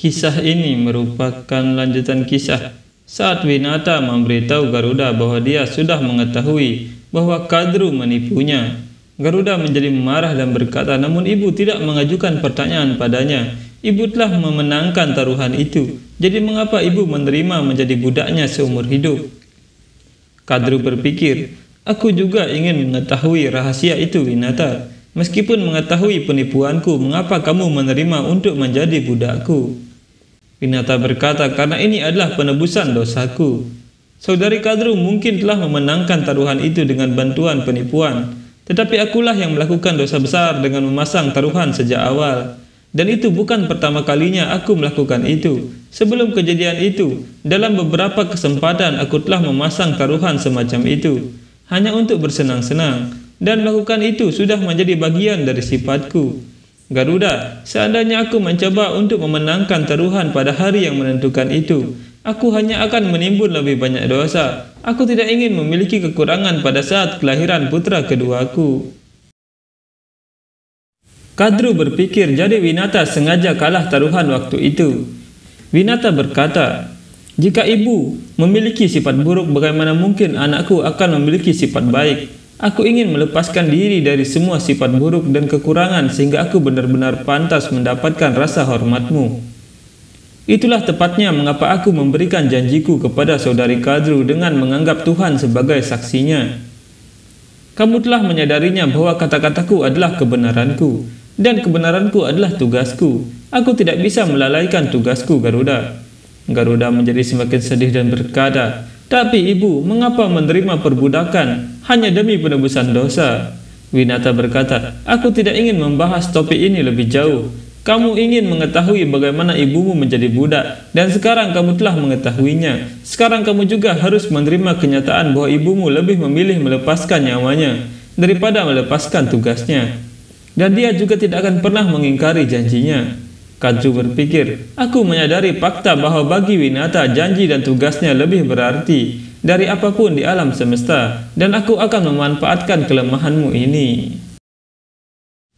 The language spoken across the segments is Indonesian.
Kisah ini merupakan lanjutan kisah saat Winata memberitahu Garuda bahwa dia sudah mengetahui bahwa Kadru menipunya. Garuda menjadi marah dan berkata, namun ibu tidak mengajukan pertanyaan padanya. Ibu telah memenangkan taruhan itu. Jadi mengapa ibu menerima menjadi budaknya seumur hidup? Kadru berpikir, aku juga ingin mengetahui rahasia itu, Winata. Meskipun mengetahui penipuanku, mengapa kamu menerima untuk menjadi budakku? Winata berkata, karena ini adalah penebusan dosaku. Saudari Kadru mungkin telah memenangkan taruhan itu dengan bantuan penipuan, tetapi akulah yang melakukan dosa besar dengan memasang taruhan sejak awal. Dan itu bukan pertama kalinya aku melakukan itu. Sebelum kejadian itu, dalam beberapa kesempatan aku telah memasang taruhan semacam itu, hanya untuk bersenang-senang, dan melakukan itu sudah menjadi bagian dari sifatku. Garuda, seandainya aku mencoba untuk memenangkan taruhan pada hari yang menentukan itu, aku hanya akan menimbun lebih banyak dosa. Aku tidak ingin memiliki kekurangan pada saat kelahiran putra keduaku. Kadru berpikir, jadi Winata sengaja kalah taruhan waktu itu. Winata berkata, jika ibu memiliki sifat buruk, bagaimana mungkin anakku akan memiliki sifat baik? Aku ingin melepaskan diri dari semua sifat buruk dan kekurangan sehingga aku benar-benar pantas mendapatkan rasa hormatmu. Itulah tepatnya mengapa aku memberikan janjiku kepada saudari Kadru dengan menganggap Tuhan sebagai saksinya. Kamu telah menyadarinya bahwa kata-kataku adalah kebenaranku, dan kebenaranku adalah tugasku. Aku tidak bisa melalaikan tugasku, Garuda. Garuda menjadi semakin sedih dan berkata, tapi ibu, mengapa menerima perbudakan hanya demi penebusan dosa? Winata berkata, aku tidak ingin membahas topik ini lebih jauh. Kamu ingin mengetahui bagaimana ibumu menjadi budak, dan sekarang kamu telah mengetahuinya. Sekarang kamu juga harus menerima kenyataan bahwa ibumu lebih memilih melepaskan nyawanya daripada melepaskan tugasnya. Dan dia juga tidak akan pernah mengingkari janjinya. Kadru berpikir, aku menyadari fakta bahwa bagi Winata janji dan tugasnya lebih berarti dari apapun di alam semesta, dan aku akan memanfaatkan kelemahanmu ini.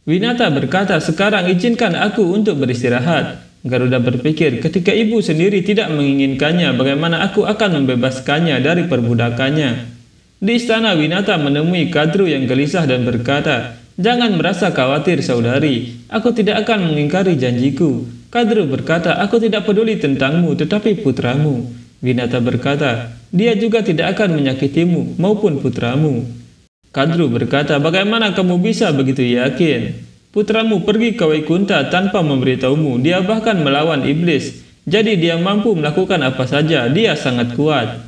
Winata berkata, sekarang izinkan aku untuk beristirahat. Garuda berpikir, ketika ibu sendiri tidak menginginkannya, bagaimana aku akan membebaskannya dari perbudakannya? Di istana, Winata menemui Kadru yang gelisah dan berkata, jangan merasa khawatir, saudari. Aku tidak akan mengingkari janjiku. Kadru berkata, aku tidak peduli tentangmu, tetapi putramu. Winata berkata, dia juga tidak akan menyakitimu maupun putramu. Kadru berkata, bagaimana kamu bisa begitu yakin? Putramu pergi ke Waikunta tanpa memberitahumu. Dia bahkan melawan iblis. Jadi dia mampu melakukan apa saja. Dia sangat kuat.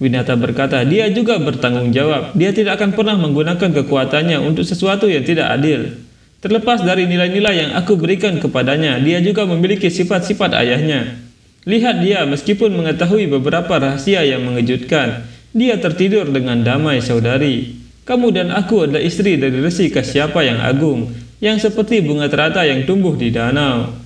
Winata berkata, dia juga bertanggung jawab. Dia tidak akan pernah menggunakan kekuatannya untuk sesuatu yang tidak adil. Terlepas dari nilai-nilai yang aku berikan kepadanya, dia juga memiliki sifat-sifat ayahnya. Lihat dia, meskipun mengetahui beberapa rahasia yang mengejutkan, dia tertidur dengan damai, saudari. Kamu dan aku adalah istri dari Resi Kasyapa yang agung, yang seperti bunga teratai yang tumbuh di danau.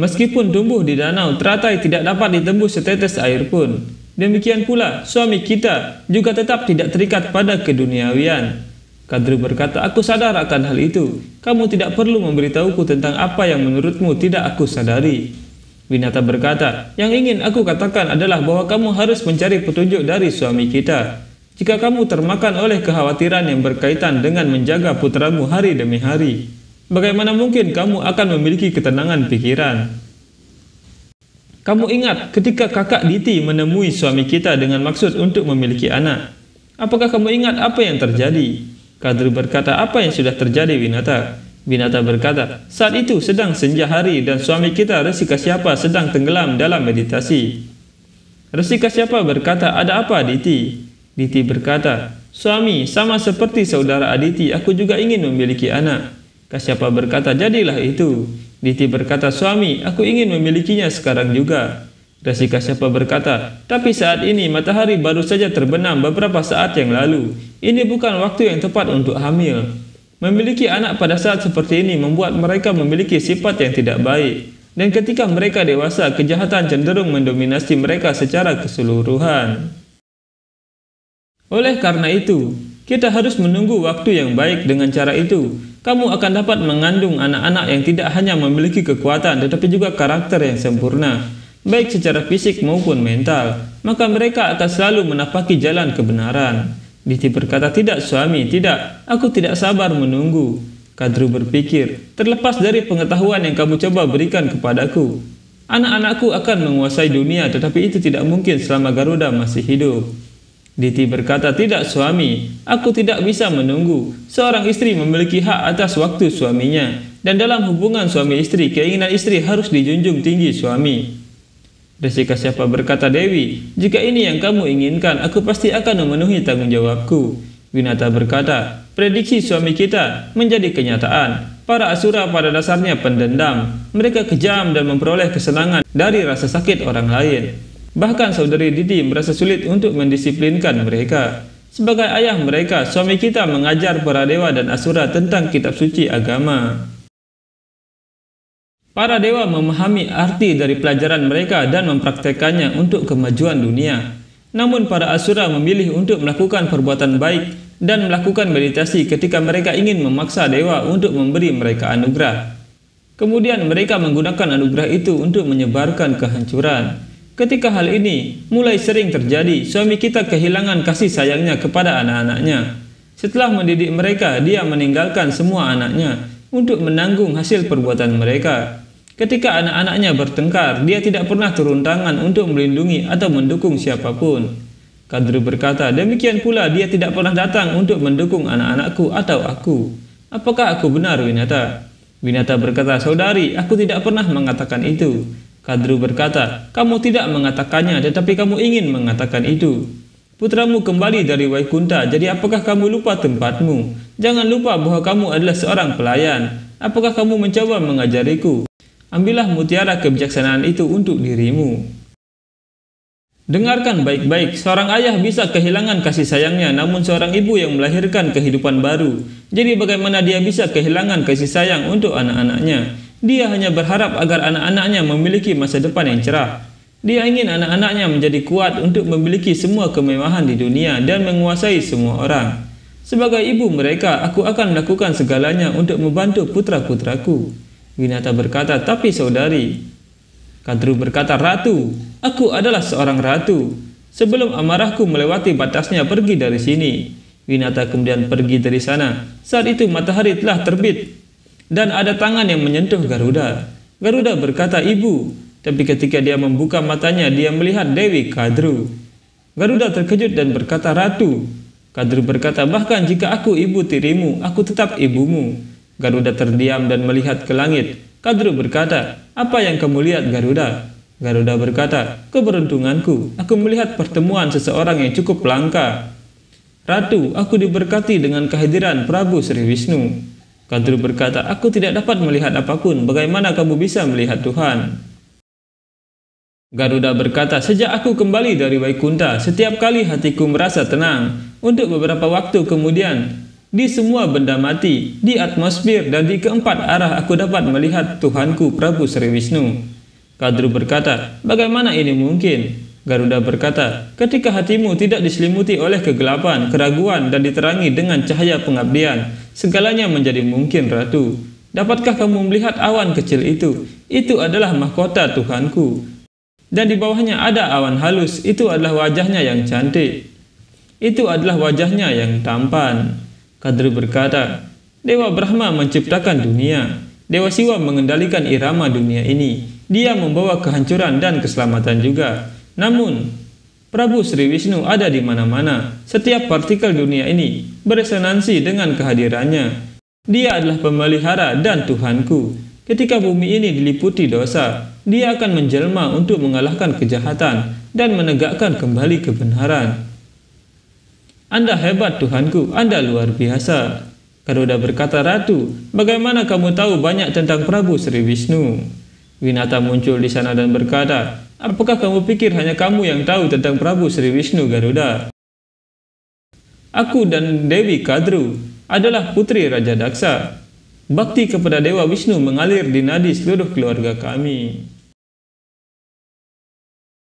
Meskipun tumbuh di danau, teratai tidak dapat ditembus setetes air pun. Demikian pula, suami kita juga tetap tidak terikat pada keduniawian. Kadru berkata, aku sadar akan hal itu. Kamu tidak perlu memberitahuku tentang apa yang menurutmu tidak aku sadari. Winata berkata, yang ingin aku katakan adalah bahwa kamu harus mencari petunjuk dari suami kita. Jika kamu termakan oleh kekhawatiran yang berkaitan dengan menjaga putramu hari demi hari, bagaimana mungkin kamu akan memiliki ketenangan pikiran? Kamu ingat ketika kakak Diti menemui suami kita dengan maksud untuk memiliki anak. Apakah kamu ingat apa yang terjadi? Kadru berkata, apa yang sudah terjadi, Winata? Winata berkata, saat itu sedang senja hari dan suami kita Resi Kasyapa sedang tenggelam dalam meditasi. Resi Kasyapa berkata, ada apa, Diti? Diti berkata, suami, sama seperti saudara Aditi, aku juga ingin memiliki anak. Kasyapa berkata, jadilah itu. Diti berkata, suami, aku ingin memilikinya sekarang juga. Resi Kasyapa berkata, tapi saat ini matahari baru saja terbenam beberapa saat yang lalu. Ini bukan waktu yang tepat untuk hamil. Memiliki anak pada saat seperti ini membuat mereka memiliki sifat yang tidak baik. Dan ketika mereka dewasa, kejahatan cenderung mendominasi mereka secara keseluruhan. Oleh karena itu, kita harus menunggu waktu yang baik. Dengan cara itu, kamu akan dapat mengandung anak-anak yang tidak hanya memiliki kekuatan tetapi juga karakter yang sempurna, baik secara fisik maupun mental. Maka mereka akan selalu menapaki jalan kebenaran. Diti berkata, tidak suami, tidak, aku tidak sabar menunggu. Kadru berpikir, terlepas dari pengetahuan yang kamu coba berikan kepadaku, anak-anakku akan menguasai dunia, tetapi itu tidak mungkin selama Garuda masih hidup. Diti berkata, tidak suami, aku tidak bisa menunggu. Seorang istri memiliki hak atas waktu suaminya, dan dalam hubungan suami istri, keinginan istri harus dijunjung tinggi suami. Rashikashyapa berkata, Dewi, jika ini yang kamu inginkan, aku pasti akan memenuhi tanggung jawabku. Winata berkata, prediksi suami kita menjadi kenyataan. Para asura pada dasarnya pendendam. Mereka kejam dan memperoleh kesenangan dari rasa sakit orang lain. Bahkan saudari Diti merasa sulit untuk mendisiplinkan mereka. Sebagai ayah mereka, suami kita mengajar para dewa dan asura tentang kitab suci agama. Para dewa memahami arti dari pelajaran mereka dan mempraktekannya untuk kemajuan dunia. Namun para asura memilih untuk melakukan perbuatan baik dan melakukan meditasi ketika mereka ingin memaksa dewa untuk memberi mereka anugerah. Kemudian mereka menggunakan anugerah itu untuk menyebarkan kehancuran. Ketika hal ini mulai sering terjadi, suami kita kehilangan kasih sayangnya kepada anak-anaknya. Setelah mendidik mereka, dia meninggalkan semua anaknya untuk menanggung hasil perbuatan mereka. Ketika anak-anaknya bertengkar, dia tidak pernah turun tangan untuk melindungi atau mendukung siapapun. Kadru berkata, demikian pula dia tidak pernah datang untuk mendukung anak-anakku atau aku. Apakah aku benar, Winata? Winata berkata, saudari, aku tidak pernah mengatakan itu. Kadru berkata, kamu tidak mengatakannya, tetapi kamu ingin mengatakan itu. Putramu kembali dari Waikunta, jadi apakah kamu lupa tempatmu? Jangan lupa bahwa kamu adalah seorang pelayan. Apakah kamu mencoba mengajariku? Ambillah mutiara kebijaksanaan itu untuk dirimu. Dengarkan baik-baik, seorang ayah bisa kehilangan kasih sayangnya, namun seorang ibu yang melahirkan kehidupan baru. Jadi bagaimana dia bisa kehilangan kasih sayang untuk anak-anaknya? Dia hanya berharap agar anak-anaknya memiliki masa depan yang cerah. Dia ingin anak-anaknya menjadi kuat untuk memiliki semua kemewahan di dunia dan menguasai semua orang. Sebagai ibu mereka, aku akan melakukan segalanya untuk membantu putra-putraku. Winata berkata, tapi saudari. Kadru berkata, ratu, aku adalah seorang ratu. Sebelum amarahku melewati batasnya, pergi dari sini. Winata kemudian pergi dari sana. Saat itu matahari telah terbit dan ada tangan yang menyentuh Garuda. Garuda berkata, ibu. Tapi ketika dia membuka matanya, dia melihat Dewi Kadru. Garuda terkejut dan berkata, ratu. Kadru berkata, bahkan jika aku ibu tirimu, aku tetap ibumu. Garuda terdiam dan melihat ke langit. Kadru berkata, apa yang kamu lihat, Garuda? Garuda berkata, keberuntunganku, aku melihat pertemuan seseorang yang cukup langka. Ratu, aku diberkati dengan kehadiran Prabu Sri Wisnu. Kadru berkata, aku tidak dapat melihat apapun, bagaimana kamu bisa melihat Tuhan? Garuda berkata, sejak aku kembali dari Waikunta, setiap kali hatiku merasa tenang. Untuk beberapa waktu kemudian, di semua benda mati, di atmosfer dan di keempat arah aku dapat melihat Tuhanku Prabu Sri Wisnu. Kadru berkata, bagaimana ini mungkin? Garuda berkata, ketika hatimu tidak diselimuti oleh kegelapan, keraguan dan diterangi dengan cahaya pengabdian, segalanya menjadi mungkin, Ratu. Dapatkah kamu melihat awan kecil itu? Itu adalah mahkota Tuhanku. Dan di bawahnya ada awan halus, itu adalah wajahnya yang cantik. Itu adalah wajahnya yang tampan. Kadru berkata, Dewa Brahma menciptakan dunia. Dewa Siwa mengendalikan irama dunia ini. Dia membawa kehancuran dan keselamatan juga. Namun, Prabu Sri Wisnu ada di mana-mana. Setiap partikel dunia ini beresonansi dengan kehadirannya. Dia adalah pemelihara dan Tuhanku. Ketika bumi ini diliputi dosa, dia akan menjelma untuk mengalahkan kejahatan dan menegakkan kembali kebenaran. Anda hebat, Tuhanku, Anda luar biasa. Garuda berkata, Ratu, bagaimana kamu tahu banyak tentang Prabu Sri Wisnu? Winata muncul di sana dan berkata, apakah kamu pikir hanya kamu yang tahu tentang Prabu Sri Wisnu, Garuda? Aku dan Dewi Kadru adalah putri Raja Daksa. Bakti kepada Dewa Wisnu mengalir di nadi seluruh keluarga kami.